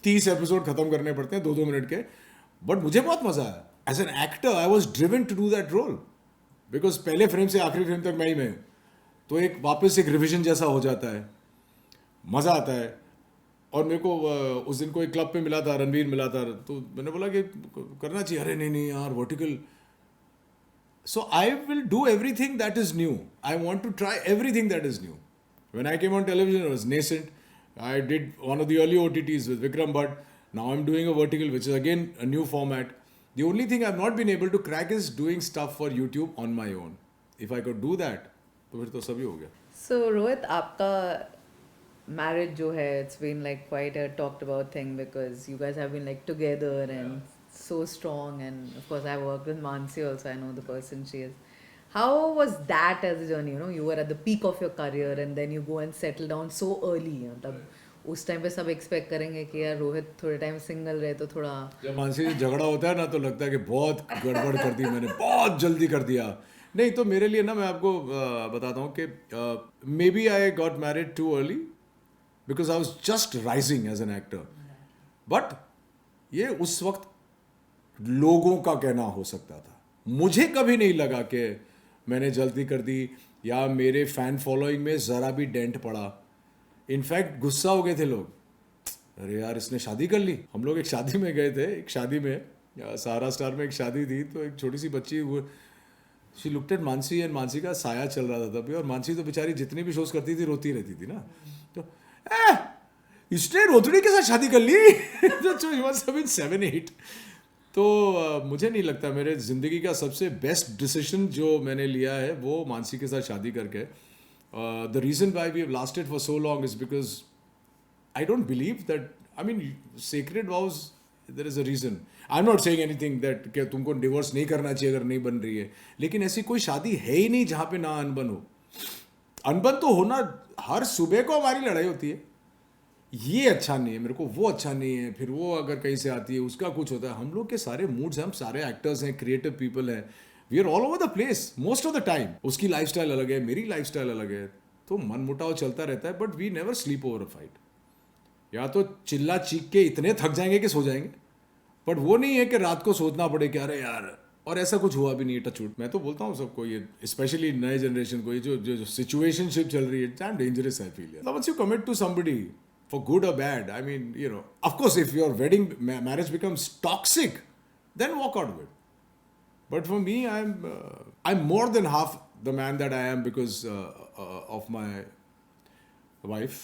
30 episode खत्म करने पड़ते हैं 2-2 minute के, but मुझे बहुत मजा आया। As an actor I was driven to do that role, because पहले फ्रेम से आखिरी फ्रेम तक मैं ही मैं हूं। तो एक वापस एक रिविजन जैसा हो जाता है, मज़ा आता है। और मेरे को उस दिन कोई क्लब पे मिला था, रणवीर मिला था, तो मैंने बोला कि करना चाहिए। अरे नहीं नहीं यार, vertical. So I will do everything that is new. I want to try everything that is new. When I came on television, it was nascent. I did one of the early OTTs with Vikram Bhatt. Now I'm doing a vertical, which is again a new format. The only thing I've not been able to crack is doing stuff for YouTube on my own. If I could do that, तो फिर तो सभी हो गया। So Rohit, आपका marriage जो है, it's been like quite a talked about thing because you guys have been like together and so strong, and of course I worked with Mansi also. I know the person she is. How was that as a journey? You know, you were at the peak of your career and then you go and settle down so early. मतलब उस time पे सब expect करेंगे कि यार रोहित थोड़े time single रहे तो थोड़ा। जब मानसी से झगड़ा होता है ना, तो लगता है कि बहुत गड़बड़ कर दी मैंने, बहुत जल्दी कर दिया। नहीं तो मेरे लिए ना, मैं आपको बताता हूँ कि maybe I got married too early because I was just rising as an actor. But ये उस वक्त लोगों का कहना हो सकता था, मुझे कभी नहीं लगा कि मैंने जल्दी कर दी या मेरे फैन फॉलोइंग में ज़रा भी डेंट पड़ा। इनफैक्ट गुस्सा हो गए थे लोग, अरे यार इसने शादी कर ली। हम लोग एक शादी में गए थे, एक शादी में सहारा स्टार में एक शादी थी, तो एक छोटी सी बच्ची वो she looked at Mansi and Mansi का साया चल रहा था तभी, और मानसी तो बेचारी जितनी भी शोज करती थी रोती रहती थी ना, तो इसने रोतड़ी के साथ शादी कर ली। तो ही वाज 7-8। तो मुझे नहीं लगता, मेरे ज़िंदगी का सबसे बेस्ट डिसीजन जो मैंने लिया है वो मानसी के साथ शादी करके। The reason why we have lasted for so long is because I don't believe that, I mean sacred vows, there is a reason. I am not saying anything that कि तुमको डिवोर्स नहीं करना चाहिए अगर नहीं बन रही है, लेकिन ऐसी कोई शादी है ही नहीं जहाँ पे ना अनबन हो। अनबन तो होना, हर सुबह को हमारी लड़ाई होती है, ये अच्छा नहीं है मेरे को, वो अच्छा नहीं है, फिर वो अगर कहीं से आती है उसका कुछ होता है। हम लोग के सारे मूड्स हैं, हम सारे एक्टर्स हैं, क्रिएटिव पीपल हैं, we are all over the place most of the time. उसकी लाइफस्टाइल अलग है, मेरी लाइफस्टाइल अलग है, तो मन मुटाव चलता रहता है, but we never sleep over a fight. या तो चिल्ला चीख के इतने थक जाएंगे कि सो जाएंगे, बट वो नहीं है कि रात को सोचना पड़े कि अरे यार, और ऐसा कुछ हुआ भी नहीं है, टचवुड। मैं तो बोलता हूँ सबको, ये स्पेशली नए जनरेशन को, ये जो सिचुएशनशिप चल रही है, it's dangerous I feel. Once you commit to somebody for good or bad, I mean, you know, of course, if your wedding marriage becomes toxic, then walk out of it. But for me, I'm more than half the man that I am because of my wife.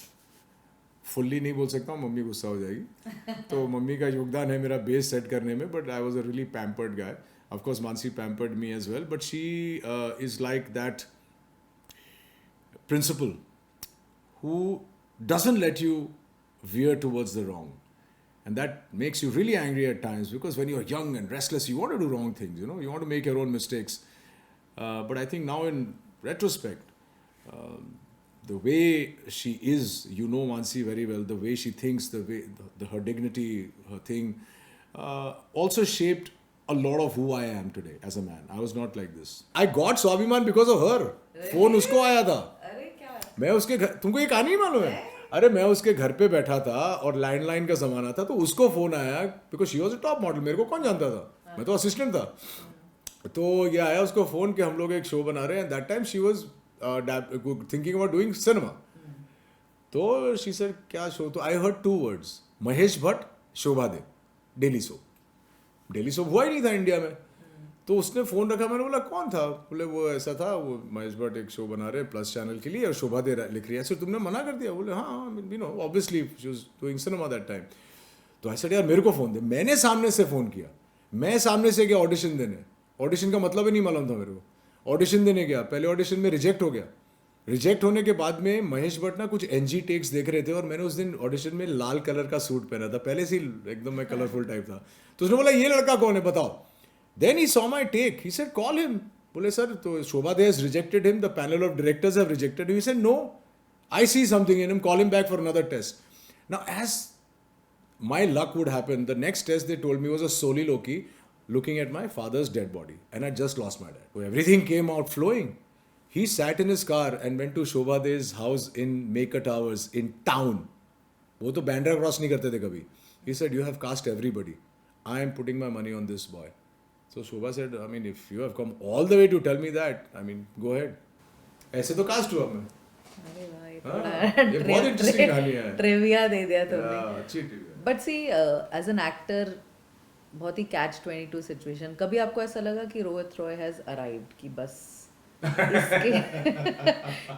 Fully नहीं बोल सकता हूँ, mummy गुस्सा हो जाएगी। तो mummy का योगदान है मेरा बेस सेट करने में, but I was a really pampered guy. Of course, Mansi pampered me as well, but she is like that principal who doesn't let you veer towards the wrong, and that makes you really angry at times, because when you're young and restless you want to do wrong things, you know, you want to make your own mistakes, but I think now in retrospect, the way she is, you know Mansi very well, the way she thinks, the way her dignity, her thing, also shaped a lot of who I am today as a man. I was not like this. I got Swabhiman because of her. phone उसको आया था, मैं उसके घर, तुमको ये कहानी नहीं मालूम है? अरे मैं उसके घर पे बैठा था और लैंडलाइन का ज़माना था, तो उसको फ़ोन आया because she was a top model. मेरे को कौन जानता था, मैं तो असिस्टेंट था। तो ये आया उसको फ़ोन कि हम लोग एक शो बना रहे हैं। That time she was thinking about doing cinema. तो शी सेड क्या शो? तो I heard 2 words, Mahesh Bhatt, Shobha they, daily soap. Daily soap हुआ ही नहीं था इंडिया में। तो उसने फ़ोन रखा, मैंने बोला कौन था? बोले वो ऐसा था, वो महेश भट्ट एक शो बना रहे हैं प्लस चैनल के लिए और शोभा दे लिख रही है। ऐसे तुमने मना कर दिया? बोले हाँ, you know obviously she was doing cinema that time. तो ऐसा यार मेरे को फ़ोन दे। मैंने सामने से फ़ोन किया, मैं सामने से गया ऑडिशन देने। ऑडिशन का मतलब ही नहीं मालूम था मेरे को। ऑडिशन देने गया, पहले ऑडिशन में रिजेक्ट हो गया। रिजेक्ट होने के बाद में महेश भट्ट ना कुछ एनजी टेक्स देख रहे थे और मैंने उस दिन ऑडिशन में लाल कलर का सूट पहना था, पहले से ही एकदम मैं कलरफुल टाइप था। तो उसने बोला ये लड़का कौन है बताओ। Then he saw my take, he said call him. बोले सर तो Shobha De has rejected him, the panel of directors have rejected him. He said no, I see something in him, call him back for another test. Now, as my luck would happen, the next test they told me was a soliloquy looking at my father's dead body. And I just lost my dad. So everything came out flowing. He sat in his car and went to Shobha De's house in Maker Towers in town. वो तो Bandra cross नहीं करते थे कभी. He said, you have cast everybody. I am putting my money on this boy. So Shobha said, I mean, if you have come all the way to tell me that, I mean, go ahead. ऐसे तो cast हुआ मैं. अरे भाई ये बहुत interesting कहानी है. ट्रिविया दे दिया तुमने. अच्छी trivia. But see as an actor बहुत ही कैच 22 सिचुएशन. कभी आपको ऐसा लगा कि रोहित रॉय हैज अराइव्ड कि बस इसके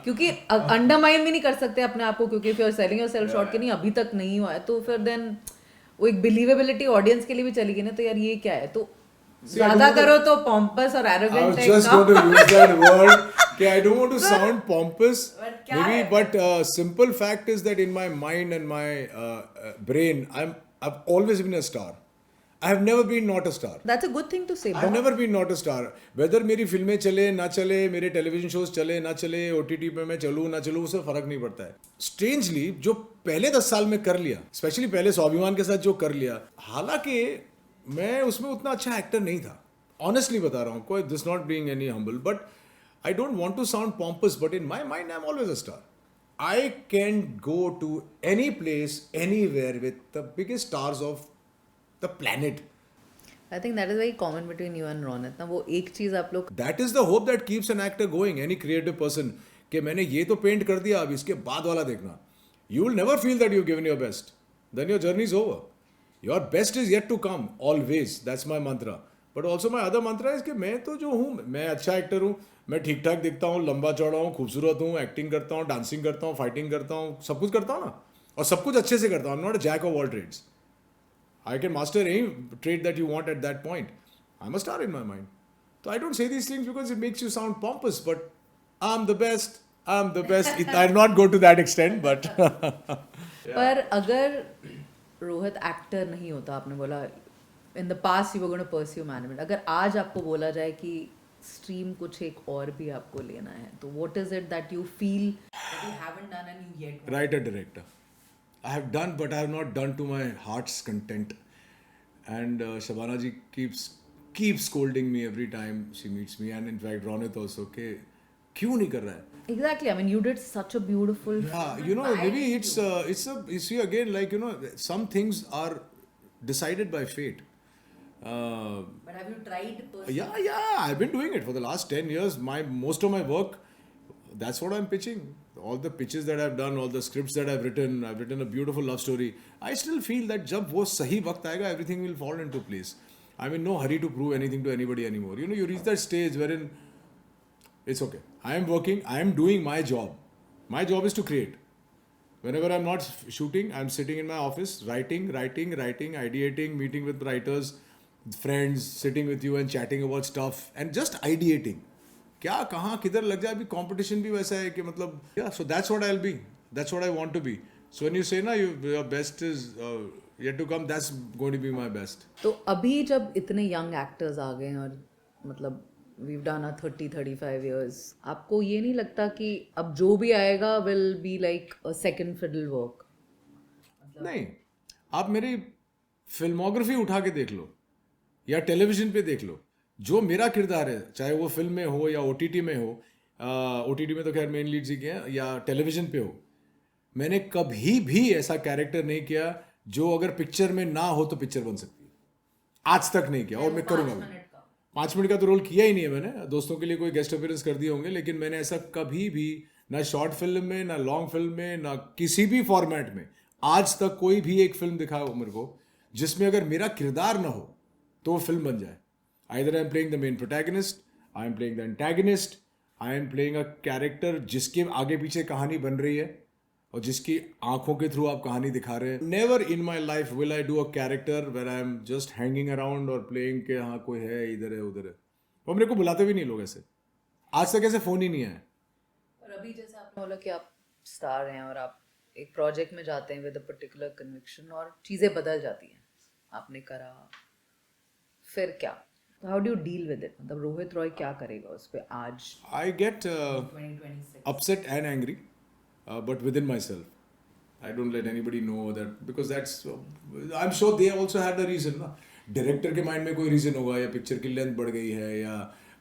क्योंकि अंडरमाइन भी नहीं कर सकते अपने आप को, क्योंकि if you are selling yourself short कि नहीं अभी तक नहीं हुआ है, तो फिर देन वो एक बिलीवेबिलिटी ऑडियंस के लिए भी चली गई ना, तो यार ये क्या है. तो ज्यादा करो तो पॉम्पस और I arrogant was just going to use that word. Okay, I don't want to sound pompous, But क्या maybe, है? but simple fact is that in my mind and my brain, I've always been a star. I have never been not a star. That's a good thing to say. I've never been not a star. Whether मेरी फिल्में चले ना चले, मेरे television shows चले ना चले, OTT पे मैं चलूँ ना चलूँ, उससे फर्क नहीं पड़ता है. Strangely, जो पहले 10 साल में कर लिया, स्पेशली पहले स्वाभिमान के साथ जो कर लिया, हालांकि मैं उसमें उतना अच्छा एक्टर नहीं था. Honestly बता रहा हूँ, कोई this not being any humble, but I don't want to sound pompous, but in my mind I'm always a star. I can go to any place, anywhere with the biggest stars of the planet. I think that is very common between you and Ronit ना. वो एक चीज आप लोग That is the hope that keeps an actor going, any creative person. कि मैंने ये तो पेंट कर दिया, अब इसके बाद वाला देखना. You will never feel that you've given your best. Then your journey is over. Your best is yet to come, always. That's my mantra. But also my other mantra is कि मैं तो जो हूँ, मैं अच्छा एक्टर हूँ, मैं ठीक ठाक दिखता हूँ, लंबा चौड़ा हूँ, खूबसूरत हूँ, एक्टिंग करता हूँ, डांसिंग करता हूँ, फाइटिंग करता हूँ, सब कुछ करता हूँ ना, और सब कुछ अच्छे से करता हूँ. I'm not a jack of all trades. I can master any trade that you want at that point. I'm a star in my mind. So I don't say these things because it makes you sound pompous, but I'm the best. I'm the best. I'll not go to that extent, but पर अगर Rohit actor नहीं होता, आपने बोला in the past you were gonna pursue management, अगर आज आपको बोला जाए कि स्ट्रीम कुछ एक और भी आपको लेना है, तो what is it that you feel that you haven't done and you yet. writer director. I have done, but I have not done to my heart's content. And Shabana ji keeps scolding me every time she meets me, and in fact Ronit also. के क्यों नहीं कर रहा है? Exactly. I mean, you did such a beautiful. Yeah, you know, maybe it's you see again, like, you know, some things are decided by fate. But have you tried personally? Yeah, I've been doing it for the last 10 years. Most of my work, that's what I'm pitching. All the pitches that I've done, all the scripts that I've written a beautiful love story. I still feel that जब वो सही वक्त आएगा, everything will fall into place. I'm in no hurry to prove anything to anybody anymore. You know, you reach that stage wherein it's okay. I am working, I am doing my job. My job is to create. Whenever I'm not shooting, I'm sitting in my office, writing, ideating, meeting with writers, friends, sitting with you and chatting about stuff and just ideating. क्या कहाँ किधर लग जाए. अभी competition भी वैसा है कि मतलब so that's what I'll be. That's what I want to be. So when you say ना your best is yet to come, that's going to be my best. तो अभी जब इतने यंग एक्टर्स आ गए हैं और मतलब we've done our 30-35 years, आपको ये नहीं लगता कि अब जो भी आएगा will be like a second fiddle work? नहीं, आप मेरी फिल्मोग्राफी उठा के देख लो या टेलीविजन पे देख लो, जो मेरा किरदार है, चाहे वो फिल्म में हो या OTT में हो, OTT में तो खैर मेन लीड्स ही किए हैं, या टेलीविजन पे हो, मैंने कभी भी ऐसा कैरेक्टर नहीं किया जो अगर पिक्चर में ना हो तो पिक्चर बन सकती है. आज तक नहीं किया और मैं करूँगा भी. 5 मिनट का तो रोल किया ही नहीं है मैंने. दोस्तों के लिए कोई गेस्ट अपीयरेंस कर दिए होंगे, लेकिन मैंने ऐसा कभी भी ना शॉर्ट फिल्म में, ना लॉन्ग फिल्म में, ना किसी भी फॉर्मेट में आज तक कोई भी एक फिल्म दिखाया हो मेरे को जिसमें अगर मेरा किरदार ना हो तो वो फिल्म बन जाए. Either I'm playing the main protagonist, I'm playing the antagonist, I am playing a character जिसके आगे पीछे कहानी बन रही है और जिसकी आंखों के थ्रू आप कहानी दिखा रहे हैं. Never in my life will I do a character where I am just hanging around और playing के हाँ कोई है इधर है उधर है. और मेरे को बुलाते भी नहीं लोग ऐसे. आज तक ऐसे फोन ही नहीं आया. और अभी जैसे बोला कि आप स्टार हैं और आप एक प्रोजेक्ट में जाते हैं विद अ पर्टिकुलर कन्विक्शन और चीज़ें बदल जाती हैं, आपने करा, फिर क्या? How do you deal with it? मतलब रोहित रॉय क्या करेगा उस पे आज I get 2026? upset and angry, but within myself. I don't let anybody know that because that's. I'm sure they also had a reason. ना डायरेक्टर के माइंड में कोई रीजन होगा या पिक्चर की लेंथ बढ़ गई है या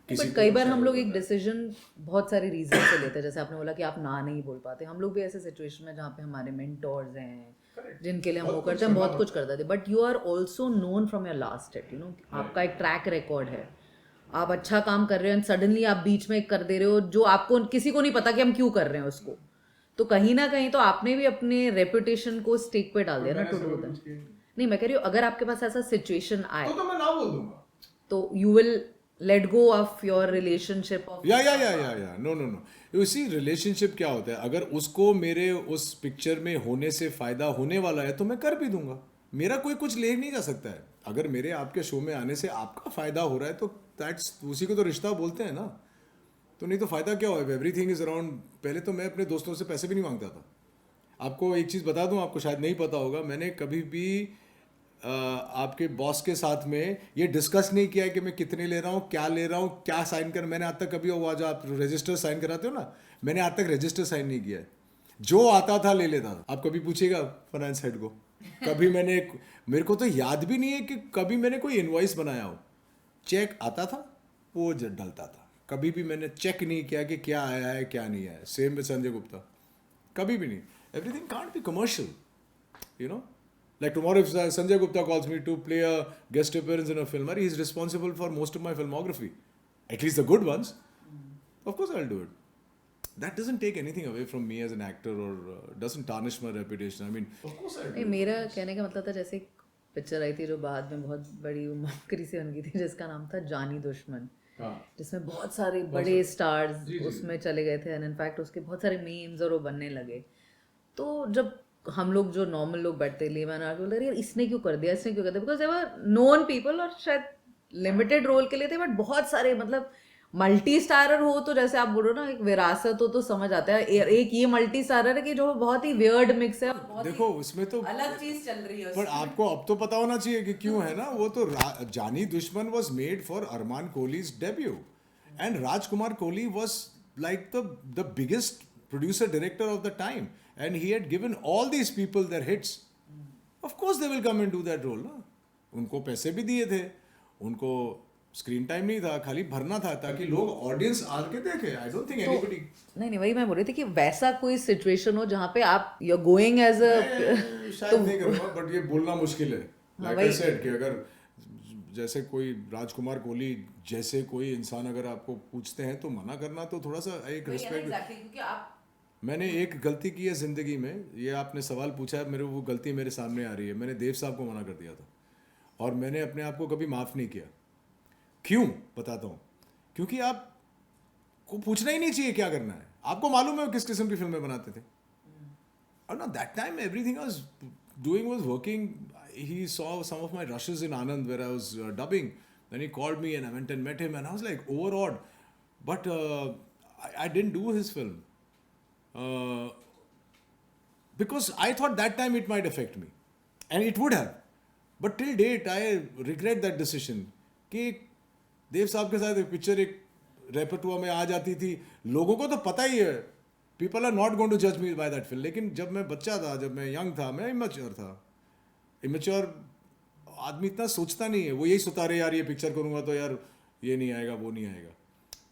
किसी बट कई बार हम लोग एक डिसीजन बहुत सारे रीजन से लेते हैं, जैसे आपने बोला कि आप ना नहीं बोल पाते, हम लोग भी ऐसे सिचुएशन में जहाँ पे हमारे मेंटोर्स हैं जिनके लिए हम वो करते हैं, बहुत कुछ करते थे, but you are also known from your last hit, you know, आपका एक ट्रैक रिकॉर्ड है, आप अच्छा काम कर रहे हो एंड सडनली आप बीच में एक कर दे रहे हो जो आपको किसी को नहीं पता कि हम क्यों कर रहे हैं उसको, तो कहीं ना कहीं तो आपने भी अपने रेपुटेशन को स्टेक पे डाल दिया ना टू डू दैट. नहीं, मैं कह रही हूँ अगर आपके पास ऐसा सिचुएशन आए तो मैं ना बोल दूंगा. तो you will let go of your relationship of या नो नो नो. इसी रिलेशनशिप क्या होता है, अगर उसको मेरे उस पिक्चर में होने से फायदा होने वाला है तो मैं कर भी दूंगा. मेरा कोई कुछ ले नहीं जा सकता है. अगर मेरे आपके शो में आने से आपका फायदा हो रहा है तो दैट्स उसी को तो रिश्ता बोलते हैं ना. तो नहीं तो फायदा क्या होगा. Everything is around. पहले तो मैं अपने दोस्तों से पैसे भी नहीं मांगता था. आपको एक चीज़ बता दूं, आपको शायद नहीं पता होगा, मैंने कभी भी आपके बॉस के साथ में ये डिस्कस नहीं किया है कि मैं कितने ले रहा हूँ, क्या ले रहा हूँ, क्या साइन कर. मैंने आज तक कभी वो जो आप रजिस्टर साइन कराते हो ना, मैंने आज तक रजिस्टर साइन नहीं किया है. जो आता था ले लेता था. आप कभी पूछिएगा फाइनेंस हेड को, कभी मेरे को तो याद भी नहीं है कि कभी मैंने कोई इनवॉइस बनाया हो. चेक आता था, वो डलता था. कभी भी मैंने चेक नहीं किया कि क्या आया है क्या नहीं आया. सेम विद संजय गुप्ता, कभी भी नहीं. Everything can't be commercial, you know. Like tomorrow, if Sanjay Gupta calls me to play a guest appearance in a film, he's responsible for most of my filmography, at least the good ones. Of course, I'll do it. That doesn't take anything away from me as an actor or doesn't tarnish my reputation. I mean, of course I'll do नहीं, it. मेरा कहने का मतलब था जैसे एक picture आई थी जो बाद में बहुत बड़ी मक्करी से बन गई थी जिसका नाम था जानी दुश्मन, जिसमें बहुत सारे बड़े स्टार्स उसमें चले गए थे एंड इनफैक्ट उसके बहुत सारे मीम्स और वो बनने लगे. तो जब हम लोग जो नॉर्मल लोग बैठते लिए मैंने आके बोलते यार इसने क्यों कर दिया, इसने क्यों कर दिया, बिकॉज देवर नोन पीपल और शायद लिमिटेड रोल के लिए थे, बट बहुत सारे मतलब मल्टी स्टारर हो तो जैसे आप बोलो ना एक विरासत हो तो समझ आता है. एक ये मल्टी स्टारर है कि जो बहुत ही वियर्ड मिक्स है, बहुत देखो उसमें तो अलग चीज चल रही है पर आपको अब तो पता होना चाहिए कि क्यों है ना. वो तो Jaani Dushman was made for Armaan Kohli's debut and Rajkumar Kohli was like the biggest producer director of the time and he had given all these people their hits. Of course they will come and do that role ना. उनको पैसे भी दिए थे, उनको screen time नहीं था, खाली भरना था ताकि लोग ऑडियंस आके देखे. I don't think anybody. नहीं वही मैं बोल रही थी कि वैसा कोई सिचुएशन हो जहाँ पे आप you are going as a शायद नहीं करूँगा, बट ये बोलना मुश्किल है. लाइक आई सेड कि अगर जैसे कोई राजकुमार कोहली जैसे कोई इंसान अगर आपको पूछते हैं तो मना करना तो थोड़ा सा एक रिस्पेक्ट. क्योंकि आप मैंने एक गलती की है ज़िंदगी में. ये आपने सवाल पूछा है, मेरे वो गलती मेरे सामने आ रही है. मैंने देव साहब को मना कर दिया था और मैंने अपने आप को कभी माफ़ नहीं किया. क्यों बताता हूँ. क्योंकि आप को पूछना ही नहीं चाहिए क्या करना है. आपको मालूम है वो किस किस्म की फिल्में बनाते थे. और ना that time everything I was doing was working. He saw some of my rushes in Anand where I was dubbing. Then he called me and I went and met him and I was like overawed. But I didn't do his film. Because I thought that time it might affect me, and it would have. But till date, I regret that decision. कि देव साहब के साथ एक picture एक रेपर्टुआ में आ जाती थी, लोगों को तो पता ही है. People are not going to judge me by that film. लेकिन जब मैं बच्चा था, जब मैं यंग था, मैं इमेच्योर था. इमेच्योर आदमी इतना सोचता नहीं है. वो यही सोचता रहे यार ये पिक्चर करूँगा तो यार ये नहीं आएगा वो नहीं आएगा.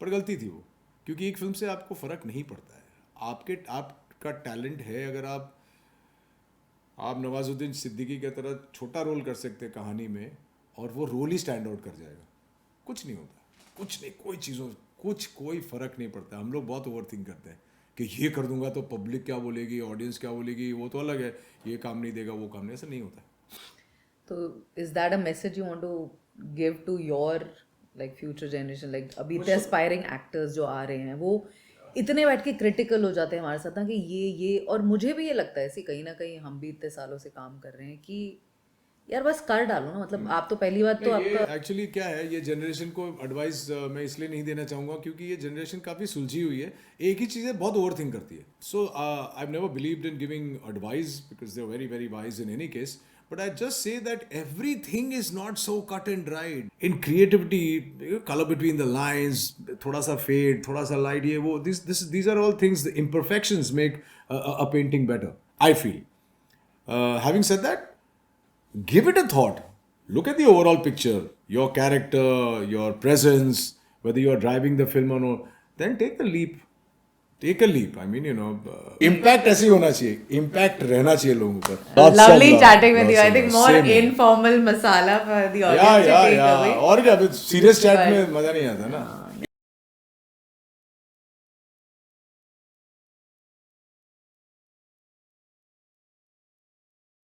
पर गलती थी वो, क्योंकि एक फिल्म से आपको फ़र्क नहीं पड़ता है. आपका टैलेंट है. अगर आप नवाजुद्दीन सिद्दीकी की तरह छोटा रोल कर सकते हैं कहानी में और वो रोल ही स्टैंड आउट कर जाएगा. कुछ नहीं होता, कुछ नहीं, कोई फ़र्क नहीं पड़ता. हम लोग बहुत ओवर थिंक करते हैं कि ये कर दूंगा तो पब्लिक क्या बोलेगी, ऑडियंस क्या बोलेगी, वो तो अलग है, ये काम नहीं देगा वो काम नहीं. ऐसा नहीं होता. तो is that a message you want to give to your like future generation, like अभी इतने एस्पायरिंग एक्टर्स जो आ रहे हैं वो इतने बैठ के क्रिटिकल हो जाते हैं हमारे साथ ना कि ये और मुझे भी ये लगता है ऐसे कहीं ना कहीं हम भी इतने सालों से काम कर रहे हैं कि यार बस कर डालो ना, मतलब आप तो पहली बात तो ये आपका एक्चुअली क्या है, ये जनरेशन को एडवाइस मैं इसलिए नहीं देना चाहूँगा क्योंकि ये जनरेशन काफ़ी सुलझी हुई है, एक ही चीज़ें बहुत ओवर थिंक करती है. So I have never believed in giving advice because they are very very wise in any case. But I just say that everything is not so cut and dried. In creativity, color between the lines, thoda sa fade, thoda sa light, ye wo, these are all things. The imperfections make a painting better, I feel. Having said that, give it a thought. Look at the overall picture, your character, your presence, whether you are driving the film or not. Then take the leap. Take a leap. I mean, impact ऐसे ही होना चाहिए. Impact रहना चाहिए लोगों पर. Lots of lovely love. chatting with you. I Lots of think love. more Same here. informal masala for the Yeah, audience to yeah, take yeah. away. और क्या, serious chat But- में मजा नहीं आता ना.